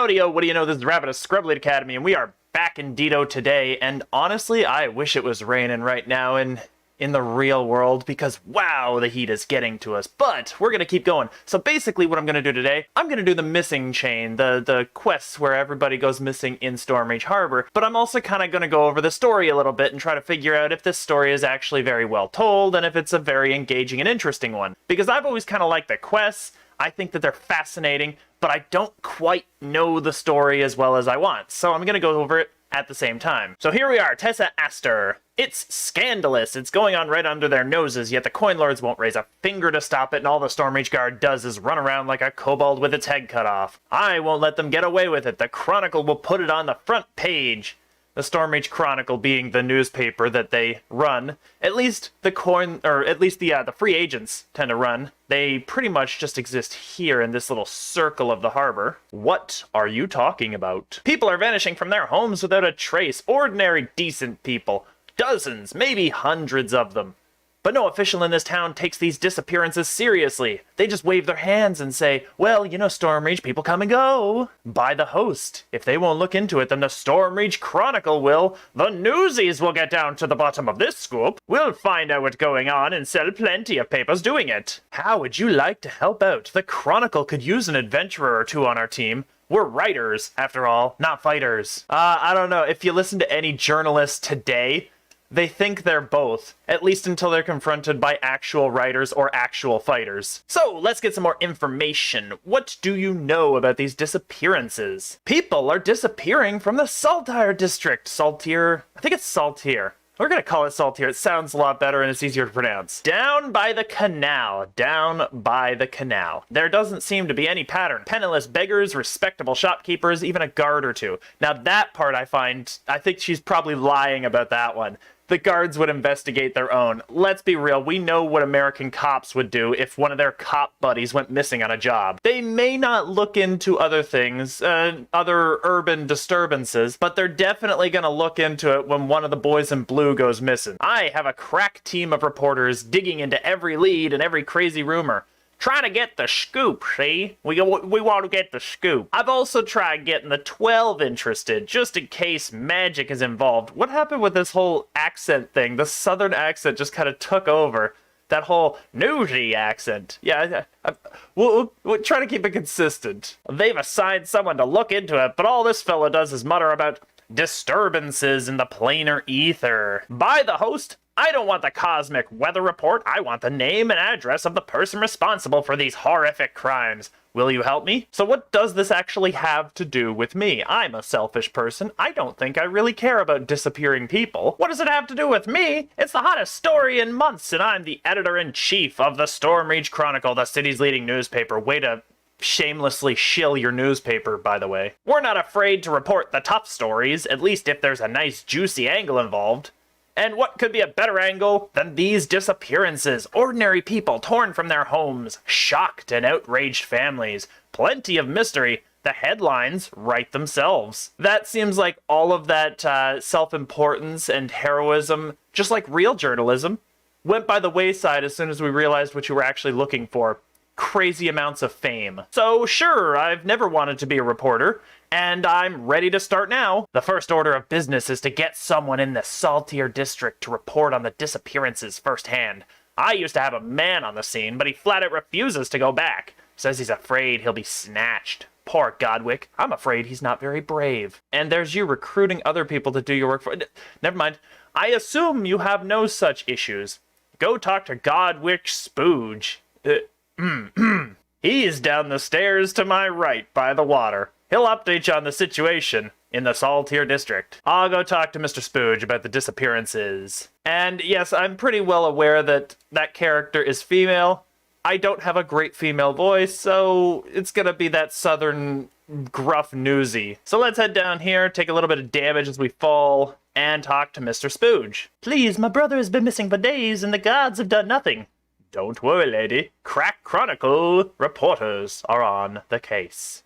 Howdy-o, what do you know, this is Rabbit of ScrubLeet Academy, and we are back in DDO today, and honestly, I wish it was raining right now in the real world, because wow, the heat is getting to us, but we're gonna keep going. So basically what I'm gonna do today, I'm gonna do the missing chain, the quests where everybody goes missing in Stormreach Harbor, but I'm also kind of gonna go over the story a little bit and try to figure out if this story is actually very well told, and if it's a very engaging and interesting one. Because I've always kind of liked the quests, I think that they're fascinating, but I don't quite know the story as well as I want, so I'm gonna go over it at the same time. So here we are, Tessa Astor. It's scandalous. It's going on right under their noses, yet the Coin Lords won't raise a finger to stop it, and all the Stormreach Guard does is run around like a kobold with its head cut off. I won't let them get away with it. The Chronicle will put it on the front page. The Stormreach Chronicle being the newspaper that they run. At least the free agents tend to run. They pretty much just exist here in this little circle of the harbor. What are you talking about? People are vanishing from their homes without a trace. Ordinary, decent people. Dozens, maybe hundreds of them. But no official in this town takes these disappearances seriously. They just wave their hands and say, well, you know, Stormreach, people come and go. By the host. If they won't look into it, then the Stormreach Chronicle will. The newsies will get down to the bottom of this scoop. We'll find out what's going on and sell plenty of papers doing it. How would you like to help out? The Chronicle could use an adventurer or two on our team. We're writers, after all, not fighters. I don't know, if you listen to any journalists today, they think they're both, at least until they're confronted by actual writers or actual fighters. So, let's get some more information. What do you know about these disappearances? People are disappearing from the Saltire district. Saltire? I think it's Saltire. We're gonna call it Saltire. It sounds a lot better and it's easier to pronounce. Down by the canal. Down by the canal. There doesn't seem to be any pattern. Penniless beggars, respectable shopkeepers, even a guard or two. Now that part I think she's probably lying about that one. The guards would investigate their own. Let's be real, we know what American cops would do if one of their cop buddies went missing on a job. They may not look into other things, other urban disturbances, but they're definitely gonna look into it when one of the boys in blue goes missing. I have a crack team of reporters digging into every lead and every crazy rumor. Trying to get the scoop, see? We want to get the scoop. I've also tried getting the 12 interested, just in case magic is involved. What happened with this whole accent thing? The southern accent just kind of took over. That whole newsy accent. Yeah, we'll try to keep it consistent. They've assigned someone to look into it, but all this fella does is mutter about disturbances in the planar ether. By the host, I don't want the cosmic weather report. I want the name and address of the person responsible for these horrific crimes. Will you help me? So what does this actually have to do with me? I'm a selfish person. I don't think I really care about disappearing people. What does it have to do with me? It's the hottest story in months, and I'm the editor-in-chief of the Stormreach Chronicle, the city's leading newspaper. Way to shamelessly shill your newspaper, by the way. We're not afraid to report the tough stories, at least if there's a nice juicy angle involved. And what could be a better angle than these disappearances? Ordinary people torn from their homes, shocked and outraged families, plenty of mystery. The headlines write themselves. That seems like all of that self-importance and heroism, just like real journalism, went by the wayside as soon as we realized what you were actually looking for. Crazy amounts of fame. So sure, I've never wanted to be a reporter, and I'm ready to start now. The first order of business is to get someone in the Saltire district to report on the disappearances firsthand. I used to have a man on the scene, but he flat out refuses to go back. Says he's afraid he'll be snatched. Poor Godwick. I'm afraid he's not very brave. And there's you recruiting other people to do your work for... Never mind. I assume you have no such issues. Go talk to Godwick Spooge. He's down the stairs to my right by the water. He'll update you on the situation in the Saltire district. I'll go talk to Mr. Spooge about the disappearances. And yes, I'm pretty well aware that that character is female. I don't have a great female voice, so it's gonna be that southern gruff newsy. So let's head down here, take a little bit of damage as we fall, and talk to Mr. Spooge. Please, my brother has been missing for days and the guards have done nothing. Don't worry, lady. Crack Chronicle reporters are on the case.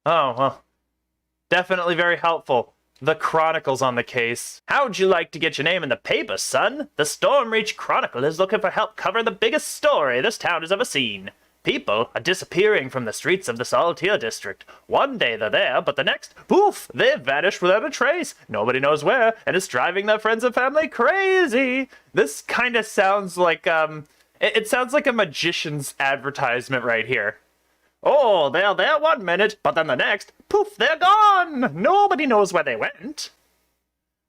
Oh, well. Definitely very helpful. The Chronicle's on the case. How'd you like to get your name in the paper, son? The Stormreach Chronicle is looking for help covering the biggest story this town has ever seen. People are disappearing from the streets of the Saltier district. One day they're there, but the next, poof, they've vanished without a trace. Nobody knows where, and it's driving their friends and family crazy. This kind of sounds like, it sounds like a magician's advertisement right here. Oh, they're there one minute, but then the next, poof, they're gone! Nobody knows where they went.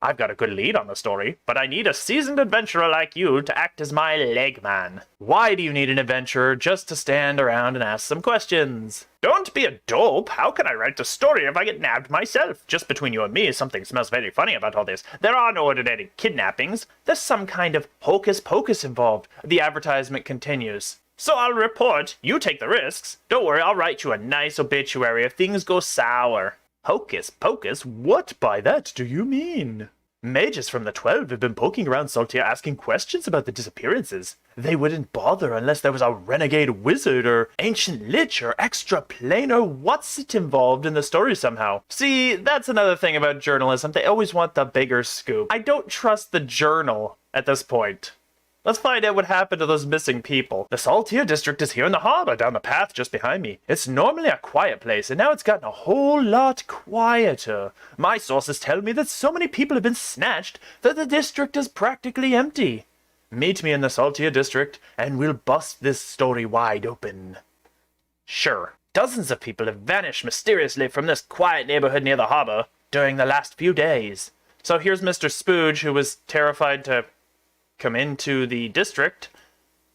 I've got a good lead on the story, but I need a seasoned adventurer like you to act as my leg man. Why do you need an adventurer just to stand around and ask some questions? Don't be a dope. How can I write a story if I get nabbed myself? Just between you and me, something smells very funny about all this. There are no ordinary kidnappings. There's some kind of hocus pocus involved. The advertisement continues. So I'll report, you take the risks. Don't worry, I'll write you a nice obituary if things go sour. Hocus pocus? What by that do you mean? Mages from the 12 have been poking around Saltier asking questions about the disappearances. They wouldn't bother unless there was a renegade wizard or ancient lich or extra planar what's-it involved in the story somehow. See, that's another thing about journalism. They always want the bigger scoop. I don't trust the journal at this point. Let's find out what happened to those missing people. The Saltier district is here in the harbor, down the path just behind me. It's normally a quiet place, and now it's gotten a whole lot quieter. My sources tell me that so many people have been snatched that the district is practically empty. Meet me in the Saltier district, and we'll bust this story wide open. Sure, dozens of people have vanished mysteriously from this quiet neighborhood near the harbor during the last few days. So here's Mr. Spooge, who was terrified to come into the district.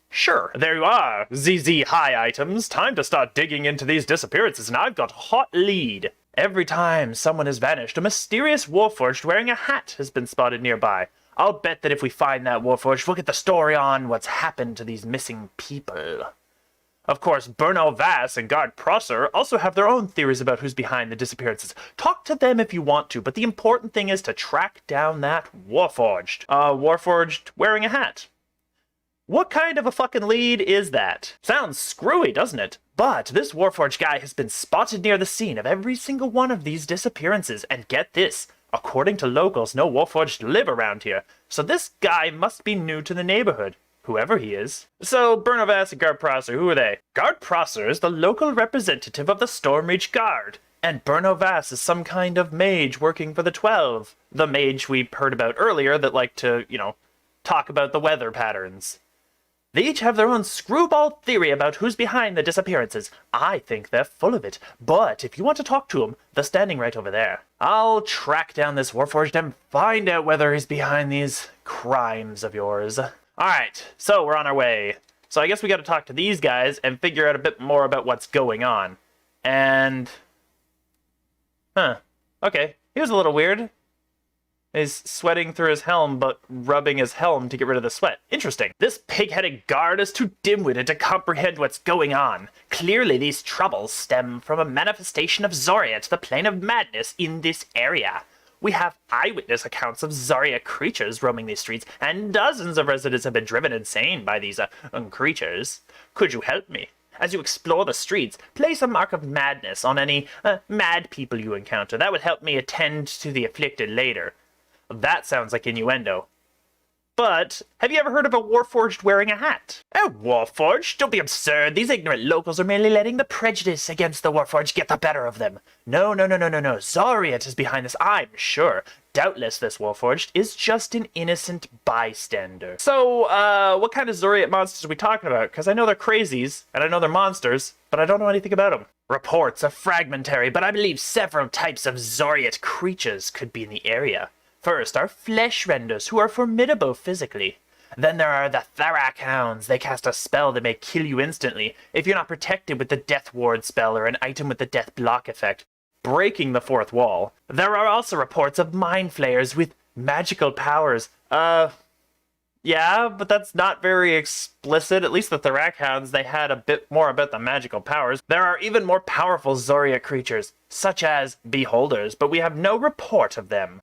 Sure, there you are, ZZ High items. Time to start digging into these disappearances, and I've got a hot lead. Every time someone has vanished, a mysterious warforged wearing a hat has been spotted nearby. I'll bet that if we find that warforged, we'll get the story on what's happened to these missing people. Of course, Berno Vass and Guard Prosser also have their own theories about who's behind the disappearances. Talk to them if you want to, but the important thing is to track down that Warforged. Warforged wearing a hat. What kind of a fucking lead is that? Sounds screwy, doesn't it? But this Warforged guy has been spotted near the scene of every single one of these disappearances, and get this, according to locals, no Warforged live around here, so this guy must be new to the neighborhood. Whoever he is. So, Bernovass and Guard Prosser, who are they? Guard Prosser is the local representative of the Stormreach Guard, and Bernovass is some kind of mage working for the 12. The mage we heard about earlier that liked to, talk about the weather patterns. They each have their own screwball theory about who's behind the disappearances. I think they're full of it, but if you want to talk to them, they're standing right over there. I'll track down this Warforged and find out whether he's behind these crimes of yours. Alright, so we're on our way. So I guess we gotta talk to these guys and figure out a bit more about what's going on. And... okay, he was a little weird. He's sweating through his helm, but rubbing his helm to get rid of the sweat. Interesting. This pig-headed guard is too dim-witted to comprehend what's going on. Clearly these troubles stem from a manifestation of Zoriat, the plane of madness, in this area. We have eyewitness accounts of Zarya creatures roaming these streets, and dozens of residents have been driven insane by these creatures. Could you help me? As you explore the streets, place a mark of madness on any mad people you encounter. That would help me attend to the afflicted later. That sounds like innuendo. But, have you ever heard of a Warforged wearing a hat? A Warforged? Don't be absurd. These ignorant locals are merely letting the prejudice against the Warforged get the better of them. No. Zoriat is behind this, I'm sure. Doubtless this Warforged is just an innocent bystander. So, what kind of Zoriat monsters are we talking about? Because I know they're crazies, and I know they're monsters, but I don't know anything about them. Reports are fragmentary, but I believe several types of Zoriat creatures could be in the area. First are flesh renders, who are formidable physically. Then there are the Tharak Hounds. They cast a spell that may kill you instantly if you're not protected with the Death Ward spell or an item with the Death Block effect, breaking the fourth wall. There are also reports of Mind Flayers with magical powers. Yeah, but that's not very explicit. At least the Tharak Hounds, they had a bit more about the magical powers. There are even more powerful Zoria creatures, such as Beholders, but we have no report of them.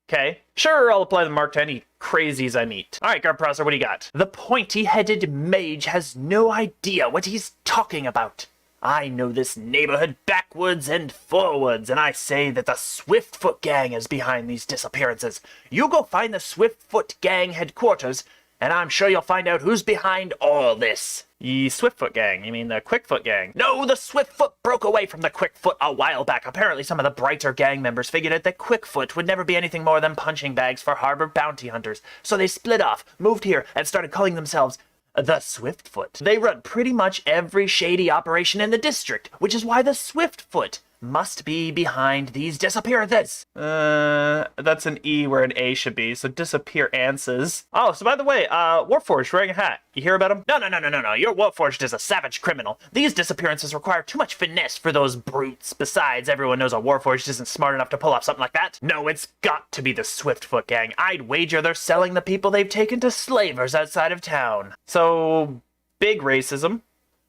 Okay, sure, I'll apply the mark to any crazies I meet. Alright, Guard Prosser, what do you got? The pointy-headed mage has no idea what he's talking about. I know this neighborhood backwards and forwards, and I say that the Swiftfoot gang is behind these disappearances. You go find the Swiftfoot gang headquarters, and I'm sure you'll find out who's behind all this. Ye Swiftfoot gang, you mean the Quickfoot gang? No, the Swiftfoot broke away from the Quickfoot a while back. Apparently some of the brighter gang members figured out that Quickfoot would never be anything more than punching bags for harbor bounty hunters. So they split off, moved here, and started calling themselves the Swiftfoot. They run pretty much every shady operation in the district, which is why the Swiftfoot must be behind these disappearances. That's an E where an A should be, so disappearances. Oh, so by the way, Warforged wearing a hat. You hear about him? No. Your Warforged is a savage criminal. These disappearances require too much finesse for those brutes. Besides, everyone knows a Warforged isn't smart enough to pull off something like that. No, it's got to be the Swiftfoot gang. I'd wager they're selling the people they've taken to slavers outside of town. So, big racism.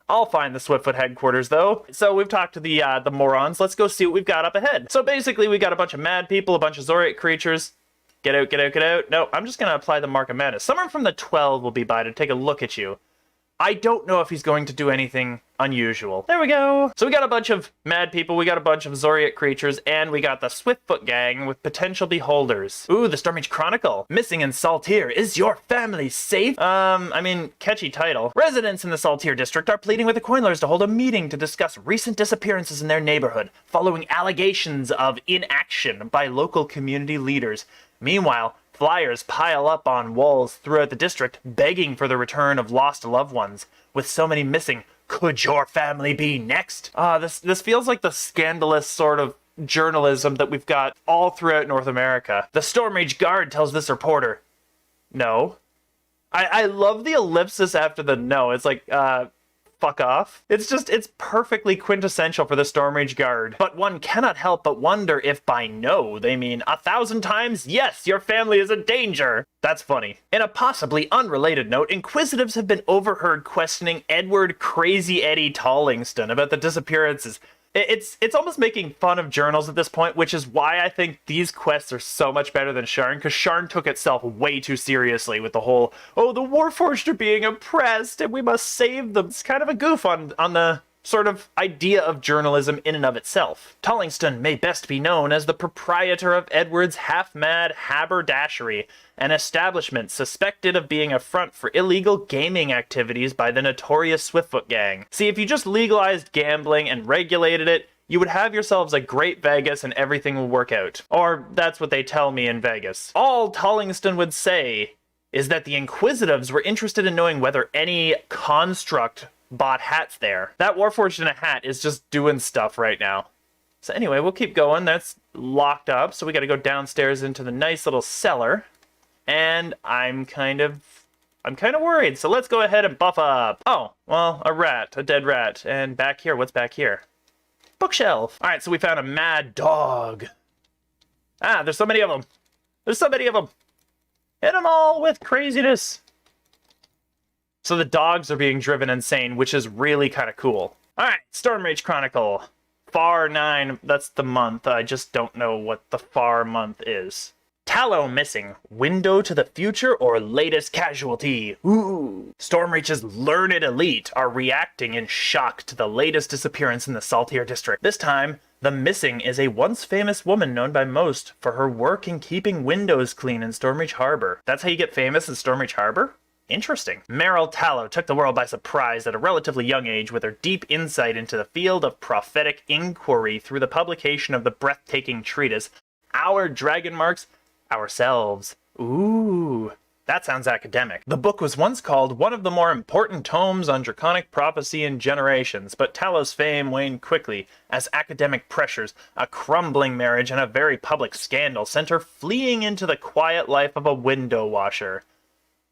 I'll find the Swiftfoot headquarters, though. So we've talked to the morons. Let's go see what we've got up ahead. So basically, we got a bunch of mad people, a bunch of Zoriate creatures. Get out, get out, get out. No, I'm just going to apply the Mark of Madness. Someone from the 12 will be by to take a look at you. I don't know if he's going to do anything unusual. There we go. So we got a bunch of mad people, we got a bunch of Zoriate creatures, and we got the Swiftfoot gang with potential beholders. Ooh, the Stormreach Chronicle. Missing in Saltier. Is your family safe? I mean, catchy title. Residents in the Saltier district are pleading with the Coinlers to hold a meeting to discuss recent disappearances in their neighborhood, following allegations of inaction by local community leaders. Meanwhile, flyers pile up on walls throughout the district, begging for the return of lost loved ones. With so many missing, could your family be next? This feels like the scandalous sort of journalism that we've got all throughout North America. The Stormreach Guard tells this reporter, no. I love the ellipsis after the no. It's like, fuck off. It's perfectly quintessential for the Stormreach Guard. But one cannot help but wonder if by no, they mean 1,000 times, yes, your family is in danger. That's funny. In a possibly unrelated note, Inquisitives have been overheard questioning Edward Crazy Eddie Tollingston about the disappearances. It's almost making fun of journals at this point, which is why I think these quests are so much better than Sharn, because Sharn took itself way too seriously with the whole, oh, the Warforged are being oppressed and we must save them. It's kind of a goof on the sort of idea of journalism in and of itself. Tollingston may best be known as the proprietor of Edward's half-mad haberdashery, an establishment suspected of being a front for illegal gaming activities by the notorious Swiftfoot gang. See, if you just legalized gambling and regulated it, you would have yourselves a great Vegas and everything will work out. Or that's what they tell me in Vegas. All Tollingston would say is that the Inquisitives were interested in knowing whether any construct bought hats there. That Warforged in a hat is just doing stuff right now. So anyway, we'll keep going. That's locked up, so we gotta go downstairs into the nice little cellar. And I'm kind of worried, so let's go ahead and buff up. Oh, well, a dead rat. And back here, what's back here? Bookshelf. All right, so we found a mad dog. Ah, there's so many of them. There's so many of them. Hit them all with craziness. So the dogs are being driven insane, which is really kind of cool. All right, Stormreach Chronicle. Far 9, that's the month. I just don't know what the far month is. Tallow missing. Window to the future or latest casualty? Ooh. Stormreach's learned elite are reacting in shock to the latest disappearance in the Saltier district. This time, the missing is a once famous woman known by most for her work in keeping windows clean in Stormreach Harbor. That's how you get famous in Stormreach Harbor? Interesting. Meryl Tallow took the world by surprise at a relatively young age with her deep insight into the field of prophetic inquiry through the publication of the breathtaking treatise, Our Dragon Marks Ourselves. Ooh, that sounds academic. The book was once called one of the more important tomes on draconic prophecy in generations, but Tallow's fame waned quickly as academic pressures, a crumbling marriage, and a very public scandal sent her fleeing into the quiet life of a window washer.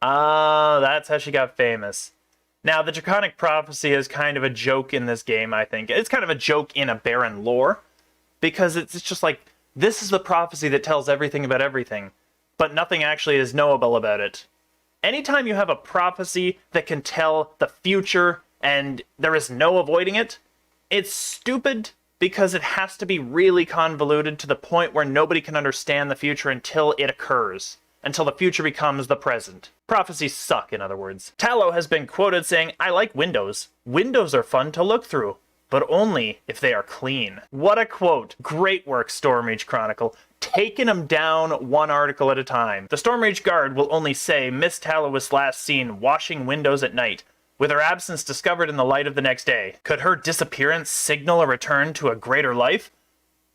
That's how she got famous. Now, the Draconic Prophecy is kind of a joke in this game, I think. It's kind of a joke in a Baron lore, because it's just like, this is the prophecy that tells everything about everything, but nothing actually is knowable about it. Anytime you have a prophecy that can tell the future and there is no avoiding it, it's stupid because it has to be really convoluted to the point where nobody can understand the future until it occurs. Until the future becomes the present. Prophecies suck, in other words. Tallow has been quoted saying, I like windows. Windows are fun to look through, but only if they are clean. What a quote. Great work, Stormreach Chronicle. taking him down one article at a time. The Stormreach guard will only say Miss Tallow was last seen washing windows at night, with her absence discovered in the light of the next day. Could her disappearance signal a return to a greater life?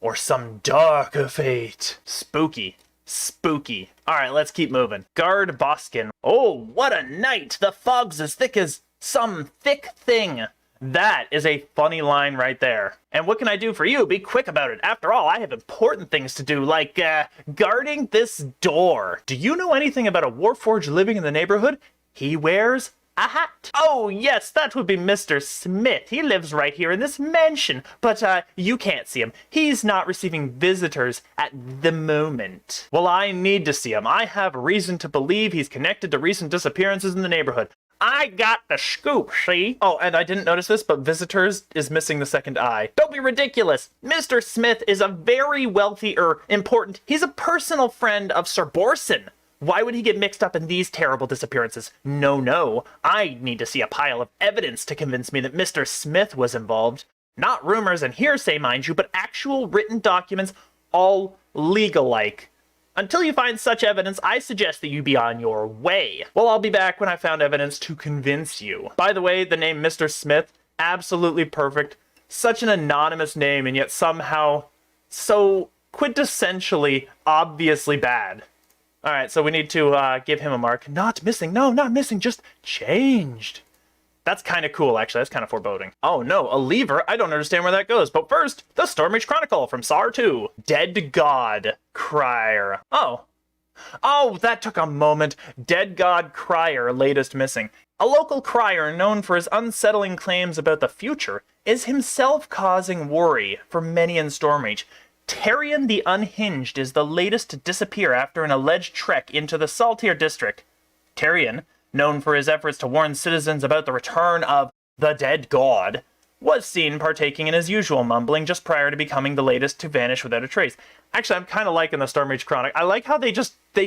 Or some darker fate? Spooky. Spooky. Alright, let's keep moving. Guard Boskin. Oh, what a night! The fog's as thick as some thick thing. That is a funny line right there. And what can I do for you? Be quick about it. After all, I have important things to do, like, guarding this door. Do you know anything about a Warforged living in the neighborhood? He wears a hat. Oh, yes, that would be Mr. Smith. He lives right here in this mansion, but, you can't see him. He's not receiving visitors at the moment. Well, I need to see him. I have reason to believe he's connected to recent disappearances in the neighborhood. I got the scoop, see? Oh, and I didn't notice this, but visitors is missing the second eye. Don't be ridiculous. Mr. Smith is a very wealthy, important, he's a personal friend of Sir Borson. Why would he get mixed up in these terrible disappearances? No. I need to see a pile of evidence to convince me that Mr. Smith was involved. Not rumors and hearsay, mind you, but actual written documents, all legal-like. Until you find such evidence, I suggest that you be on your way. Well, I'll be back when I found evidence to convince you. By the way, the name Mr. Smith, absolutely perfect. Such an anonymous name, and yet somehow so quintessentially, obviously bad. Alright, so we need to give him a mark. Not missing. No, not missing. Just changed. That's kind of cool, actually. That's kind of foreboding. Oh, no. A lever? I don't understand where that goes. But first, the Stormreach Chronicle from SAR 2. Dead God Crier. Oh, that took a moment. Dead God Crier, latest missing. A local crier known for his unsettling claims about the future is himself causing worry for many in Stormreach. Tyrion the Unhinged is the latest to disappear after an alleged trek into the Saltier district. Tyrion, known for his efforts to warn citizens about the return of the dead god, was seen partaking in his usual mumbling just prior to becoming the latest to vanish without a trace. Actually, I'm kind of liking the Stormreach Chronic. I like how they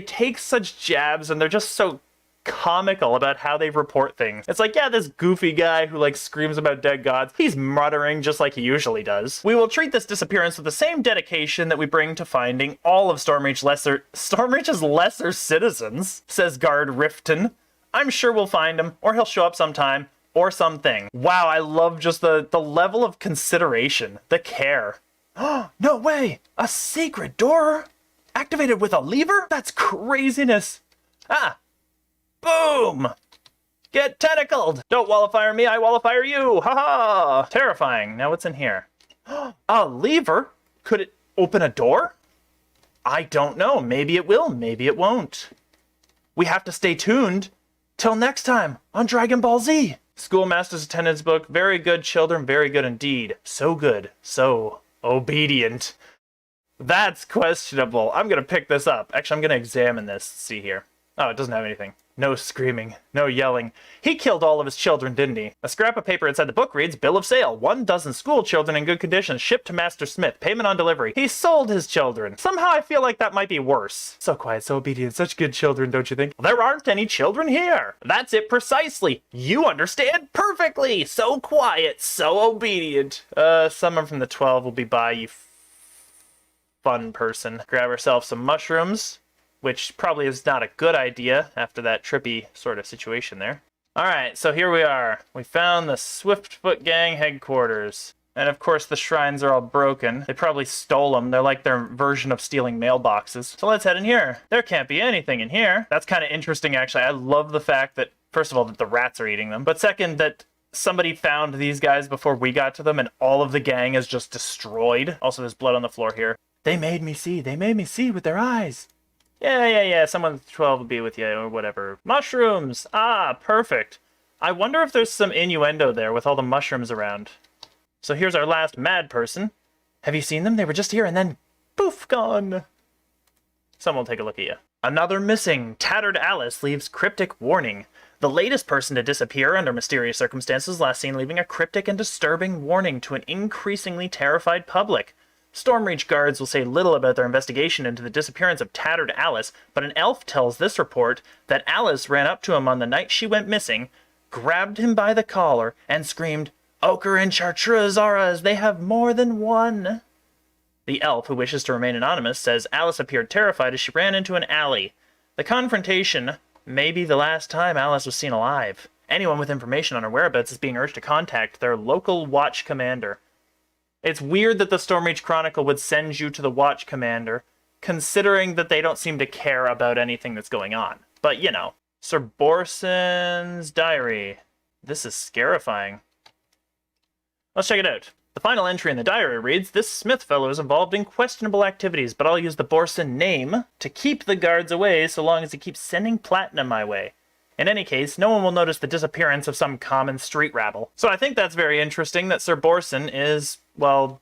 take such jabs and they're just so comical about how they report things. It's like, yeah, this goofy guy who like screams about dead gods, he's muttering just like he usually does. We will treat this disappearance with the same dedication that we bring to finding all of Stormreach's lesser citizens, says Guard Rifton. I'm sure we'll find him, or he'll show up sometime, or something. Wow, I love just the level of consideration, the care. No way! A secret door? Activated with a lever? That's craziness. Ah! Boom! Get tentacled! Don't wallifire me, I wallifire you! Haha! Terrifying. Now what's in here? A lever? Could it open a door? I don't know. Maybe it will, maybe it won't. We have to stay tuned. Till next time on Dragon Ball Z. Schoolmaster's attendance book. Very good, children. Very good indeed. So good. So obedient. That's questionable. I'm going to pick this up. Actually, I'm going to examine this. See here. Oh, it doesn't have anything. No screaming. No yelling. He killed all of his children, didn't he? A scrap of paper inside the book reads, Bill of Sale. 1 dozen school children in good condition shipped to Master Smith. Payment on delivery. He sold his children. Somehow I feel like that might be worse. So quiet, so obedient. Such good children, don't you think? Well, there aren't any children here. That's it precisely. You understand perfectly. So quiet, so obedient. Someone from the 12 will be by, you fun person. Grab ourselves some mushrooms, which probably is not a good idea after that trippy sort of situation there. Alright, so here we are. We found the Swiftfoot Gang headquarters. And of course the shrines are all broken. They probably stole them. They're like their version of stealing mailboxes. So let's head in here. There can't be anything in here. That's kind of interesting, actually. I love the fact that, first of all, that the rats are eating them. But second, that somebody found these guys before we got to them and all of the gang is just destroyed. Also, there's blood on the floor here. They made me see. They made me see with their eyes. Yeah. Someone with 12 will be with you, or whatever. Mushrooms! Ah, perfect. I wonder if there's some innuendo there with all the mushrooms around. So here's our last mad person. Have you seen them? They were just here and then, poof, gone. Someone will take a look at you. Another missing. Tattered Alice leaves cryptic warning. The latest person to disappear under mysterious circumstances, last seen leaving a cryptic and disturbing warning to an increasingly terrified public. Stormreach guards will say little about their investigation into the disappearance of Tattered Alice, but an elf tells this report that Alice ran up to him on the night she went missing, grabbed him by the collar, and screamed, Ochre and Chartreuse auras, they have more than one. The elf, who wishes to remain anonymous, says Alice appeared terrified as she ran into an alley. The confrontation may be the last time Alice was seen alive. Anyone with information on her whereabouts is being urged to contact their local watch commander. It's weird that the Stormreach Chronicle would send you to the watch commander, considering that they don't seem to care about anything that's going on. But, you know. Sir Borson's diary. This is scarifying. Let's check it out. The final entry in the diary reads, "This Smith fellow is involved in questionable activities, but I'll use the Borson name to keep the guards away so long as he keeps sending platinum my way. In any case, no one will notice the disappearance of some common street rabble." So I think that's very interesting that Sir Borson is, well,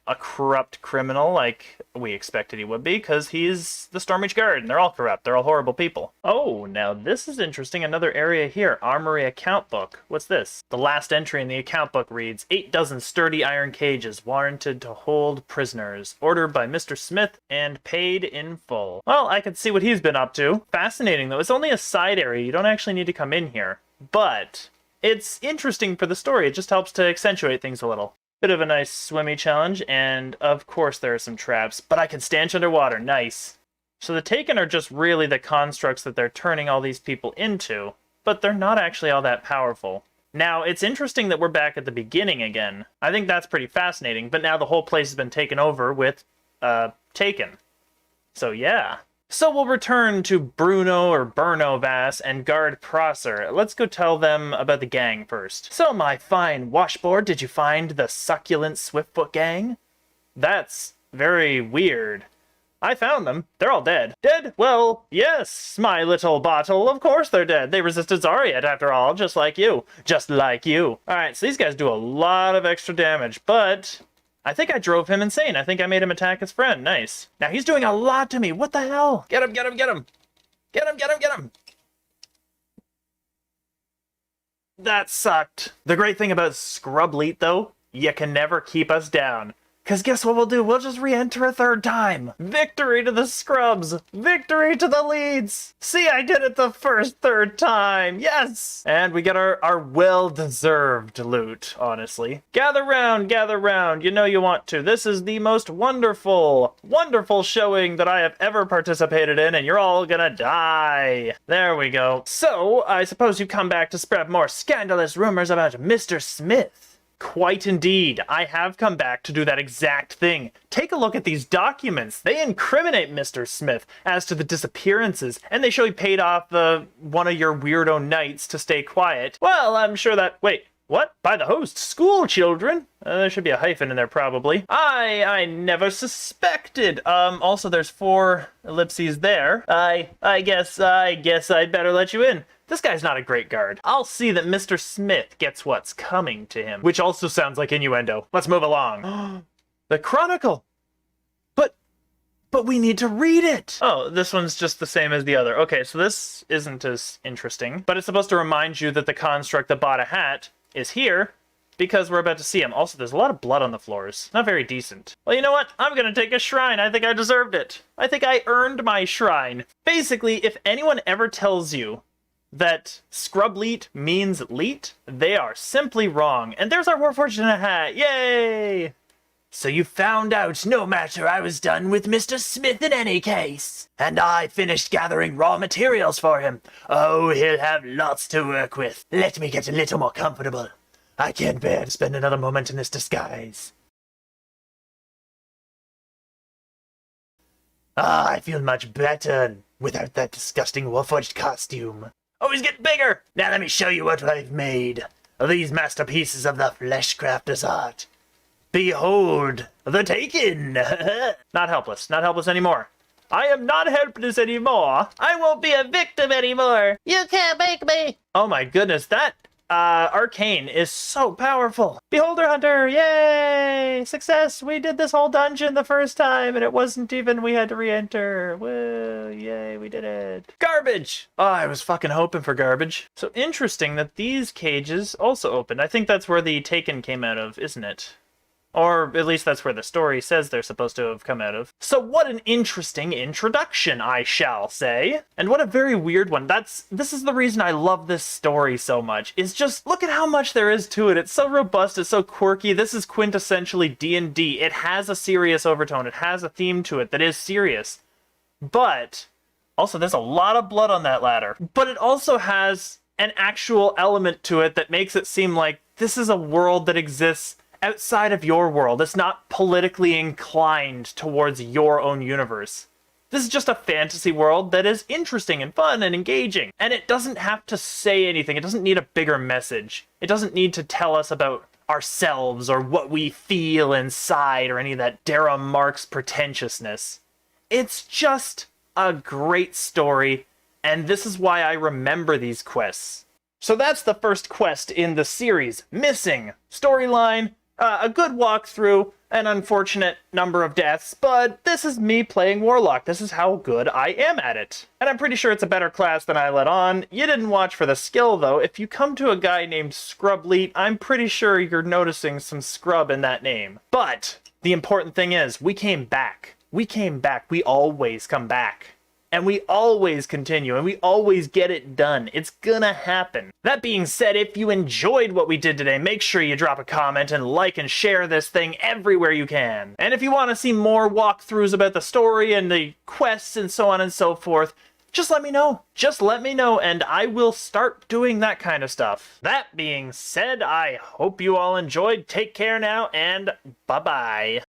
a corrupt criminal like we expected he would be, because he's the Stormreach Guard, and they're all corrupt. They're all horrible people. Oh, now this is interesting. Another area here. Armory account book. What's this? The last entry in the account book reads, 8 dozen sturdy iron cages warranted to hold prisoners. Ordered by Mr. Smith and paid in full. Well, I could see what he's been up to. Fascinating, though. It's only a side area. You don't actually need to come in here. But it's interesting for the story. It just helps to accentuate things a little. Bit of a nice swimmy challenge, and of course there are some traps, but I can stanch underwater. Nice. So the Taken are just really the constructs that they're turning all these people into, but they're not actually all that powerful. Now, it's interesting that we're back at the beginning again. I think that's pretty fascinating, but now the whole place has been taken over with, Taken. So yeah. So we'll return to Bruno or Burno Vass and Guard Prosser. Let's go tell them about the gang first. "So, my fine washboard, did you find the succulent Swiftfoot gang?" "That's very weird." "I found them. They're all dead." "Dead? Well, yes, my little bottle. Of course they're dead. They resisted Zariat after all, just like you. Just like you." Alright, so these guys do a lot of extra damage, but I think I drove him insane. I think I made him attack his friend. Nice. Now he's doing a lot to me. What the hell? Get him, get him, get him. Get him, get him, get him. That sucked. The great thing about ScrubLeet, though, you can never keep us down. Because guess what we'll do? We'll just re-enter a third time. Victory to the Scrubs. Victory to the leads. See, I did it the third time. Yes. And we get our well-deserved loot, honestly. Gather round. You know you want to. This is the most wonderful, wonderful showing that I have ever participated in, and you're all gonna die. There we go. So, I suppose you come back to spread more scandalous rumors about Mr. Smith. Quite indeed. I have come back to do that exact thing. Take a look at these documents. They incriminate Mr. Smith as to the disappearances, and they show he paid off one of your weirdo knights to stay quiet. Well, I'm sure that... Wait, what? By the host, school children? There should be a hyphen in there, probably. I never suspected. Also, there's 4 ellipses there. I guess I'd better let you in. This guy's not a great guard. I'll see that Mr. Smith gets what's coming to him. Which also sounds like innuendo. Let's move along. The Chronicle! But we need to read it! Oh, this one's just the same as the other. Okay, so this isn't as interesting. But it's supposed to remind you that the construct that bought a hat is here, because we're about to see him. Also, there's a lot of blood on the floors. Not very decent. Well, you know what? I'm gonna take a shrine. I think I deserved it. I think I earned my shrine. Basically, if anyone ever tells you that ScrubLeet means leet, they are simply wrong. And there's our Warforged in a hat. Yay! So you found out no matter, I was done with Mr. Smith in any case. And I finished gathering raw materials for him. Oh, he'll have lots to work with. Let me get a little more comfortable. I can't bear to spend another moment in this disguise. Ah, I feel much better without that disgusting Warforged costume. Oh, he's getting bigger! Now let me show you what I've made. These masterpieces of the Fleshcrafter's art. Behold, the Taken! Not helpless anymore. I am not helpless anymore. I won't be a victim anymore. You can't make me. Oh my goodness, that arcane is so powerful. Beholder Hunter, yay! Success! We did this whole dungeon the first time, and it wasn't even we had to re-enter. Woo, yay, we did it. Garbage! Oh, I was fucking hoping for garbage. So interesting that these cages also opened. I think that's where the Taken came out of, isn't it? Or at least that's where the story says they're supposed to have come out of. So what an interesting introduction, I shall say. And what a very weird one. This is the reason I love this story so much, is just look at how much there is to it. It's so robust, it's so quirky. This is quintessentially D&D. It has a serious overtone. It has a theme to it that is serious. But also there's a lot of blood on that ladder. But it also has an actual element to it that makes it seem like this is a world that exists outside of your world. It's not politically inclined towards your own universe. This is just a fantasy world that is interesting and fun and engaging. And it doesn't have to say anything. It doesn't need a bigger message. It doesn't need to tell us about ourselves or what we feel inside or any of that Dara Marks pretentiousness. It's just a great story, and this is why I remember these quests. So that's the first quest in the series. Missing. Storyline. A good walkthrough, an unfortunate number of deaths, but this is me playing Warlock. This is how good I am at it. And I'm pretty sure it's a better class than I let on. You didn't watch for the skill, though. If you come to a guy named ScrubLeet, I'm pretty sure you're noticing some scrub in that name. But the important thing is, we came back. We came back. We always come back. And we always continue, and we always get it done. It's gonna happen. That being said, if you enjoyed what we did today, make sure you drop a comment and like and share this thing everywhere you can. And if you want to see more walkthroughs about the story and the quests and so on and so forth, just let me know. Just let me know, and I will start doing that kind of stuff. That being said, I hope you all enjoyed. Take care now, and bye-bye.